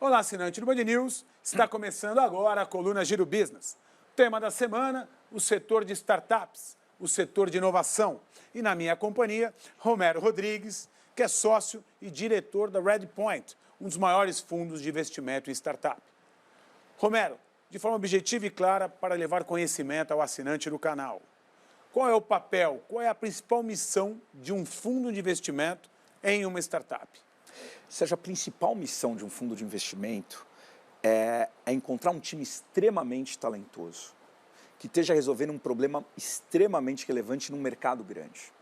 Olá, assinante do Band News. Está começando agora a coluna Giro Business. Tema da semana, o setor de startups, o setor de inovação. E na minha companhia, Romero Rodrigues, que é sócio e diretor da Redpoint, um dos maiores fundos de investimento em startup. Romero, de forma objetiva e clara para levar conhecimento ao assinante do canal. Qual é o papel, qual é a principal missão de um fundo de investimento em uma startup? Seja, a principal missão de um fundo de investimento é encontrar um time extremamente talentoso, que esteja resolvendo um problema extremamente relevante num mercado grande.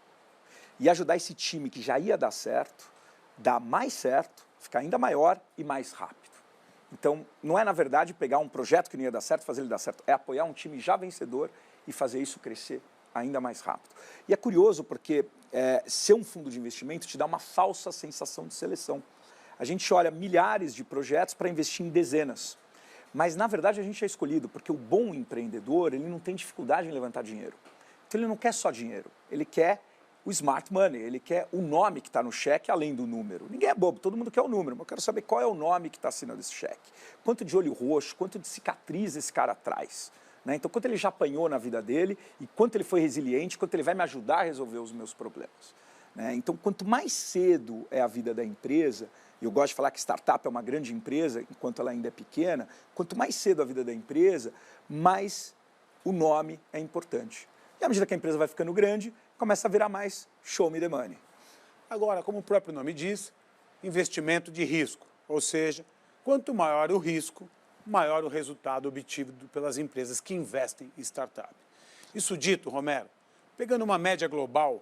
E ajudar esse time que já ia dar certo, dar mais certo, ficar ainda maior e mais rápido. Então, não é, na verdade, pegar um projeto que não ia dar certo, fazer ele dar certo, é apoiar um time já vencedor e fazer isso crescer ainda mais rápido. E é curioso porque ser um fundo de investimento te dá uma falsa sensação de seleção. A gente olha milhares de projetos para investir em dezenas. Mas, na verdade, a gente é escolhido porque o bom empreendedor, ele não tem dificuldade em levantar dinheiro. Então, ele não quer só dinheiro, ele quer o smart money, ele quer o nome que está no cheque além do número. Ninguém é bobo, todo mundo quer o número, mas eu quero saber qual é o nome que está assinando esse cheque. Quanto de olho roxo, quanto de cicatriz esse cara traz. Né? Então, quanto ele já apanhou na vida dele e quanto ele foi resiliente, quanto ele vai me ajudar a resolver os meus problemas. Né? Então, quanto mais cedo é a vida da empresa, eu gosto de falar que startup é uma grande empresa, enquanto ela ainda é pequena, quanto mais cedo a vida da empresa, mais o nome é importante. E à medida que a empresa vai ficando grande, começa a virar mais show me the money. Agora, como o próprio nome diz, investimento de risco, ou seja, quanto maior o risco, maior o resultado obtido pelas empresas que investem em startup. Isso dito, Romero, pegando uma média global,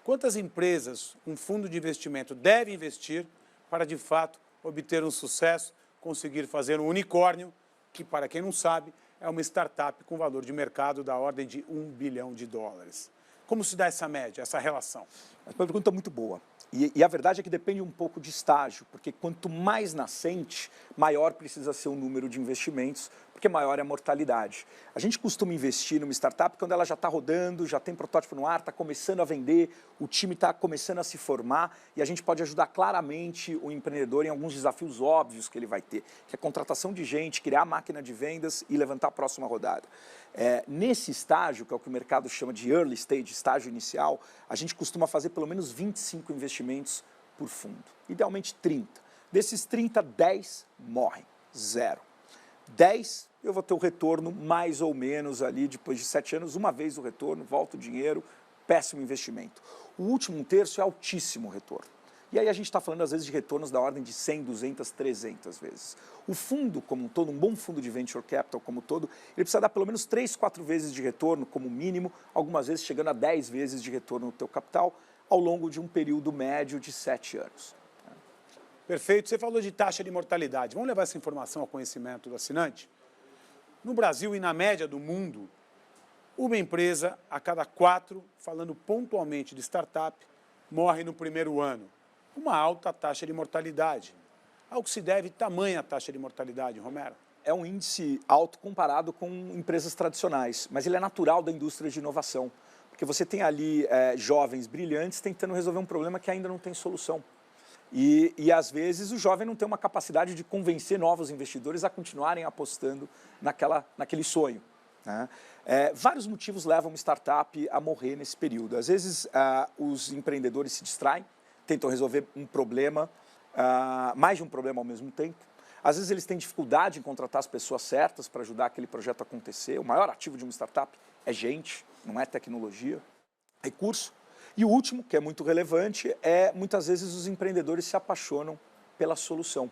quantas empresas um fundo de investimento deve investir para, de fato, obter um sucesso, conseguir fazer um unicórnio, que, para quem não sabe, é uma startup com valor de mercado da ordem de US$ 1 bilhão. Como se dá essa média, essa relação? É uma pergunta muito boa. E a verdade é que depende um pouco de estágio, porque quanto mais nascente, maior precisa ser o número de investimentos, porque maior é a mortalidade. A gente costuma investir numa startup quando ela já está rodando, já tem protótipo no ar, está começando a vender, o time está começando a se formar e a gente pode ajudar claramente o empreendedor em alguns desafios óbvios que ele vai ter, que é a contratação de gente, criar a máquina de vendas e levantar a próxima rodada. Nesse estágio, que é o que o mercado chama de early stage, estágio inicial, a gente costuma fazer pelo menos 25 investimentos por fundo, idealmente 30. Desses 30, 10 morrem, 0. 10 eu vou ter o retorno mais ou menos ali, depois de 7 anos, uma vez o retorno, volta o dinheiro, péssimo investimento. O último terço é altíssimo retorno. E aí a gente está falando, às vezes, de retornos da ordem de 100, 200, 300 vezes. O fundo como um todo, um bom fundo de venture capital como um todo, ele precisa dar pelo menos 3, 4 vezes de retorno como mínimo, algumas vezes chegando a 10 vezes de retorno no teu capital, ao longo de um período médio de 7 anos. Perfeito. Você falou de taxa de mortalidade. Vamos levar essa informação ao conhecimento do assinante? No Brasil e na média do mundo, uma empresa a cada 4, falando pontualmente de startup, morre no primeiro ano. Uma alta taxa de mortalidade. Ao que se deve tamanha taxa de mortalidade, Romero? É um índice alto comparado com empresas tradicionais, mas ele é natural da indústria de inovação, porque você tem ali jovens brilhantes tentando resolver um problema que ainda não tem solução. E às vezes o jovem não tem uma capacidade de convencer novos investidores a continuarem apostando naquele sonho. Né? Vários motivos levam uma startup a morrer nesse período. Às vezes os empreendedores se distraem, tentam resolver um problema, mais de um problema ao mesmo tempo. Às vezes eles têm dificuldade em contratar as pessoas certas para ajudar aquele projeto a acontecer. O maior ativo de uma startup é gente, não é tecnologia, recurso. E o último, que é muito relevante, muitas vezes os empreendedores se apaixonam pela solução.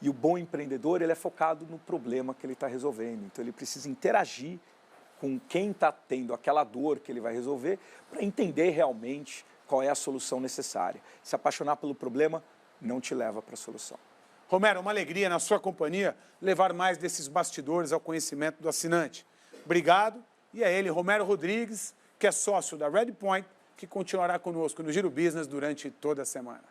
E o bom empreendedor, ele é focado no problema que ele está resolvendo. Então ele precisa interagir com quem está tendo aquela dor que ele vai resolver para entender realmente qual é a solução necessária. Se apaixonar pelo problema não te leva para a solução. Romero, uma alegria na sua companhia levar mais desses bastidores ao conhecimento do assinante. Obrigado. E é ele, Romero Rodrigues, que é sócio da Redpoint, que continuará conosco no Giro Business durante toda a semana.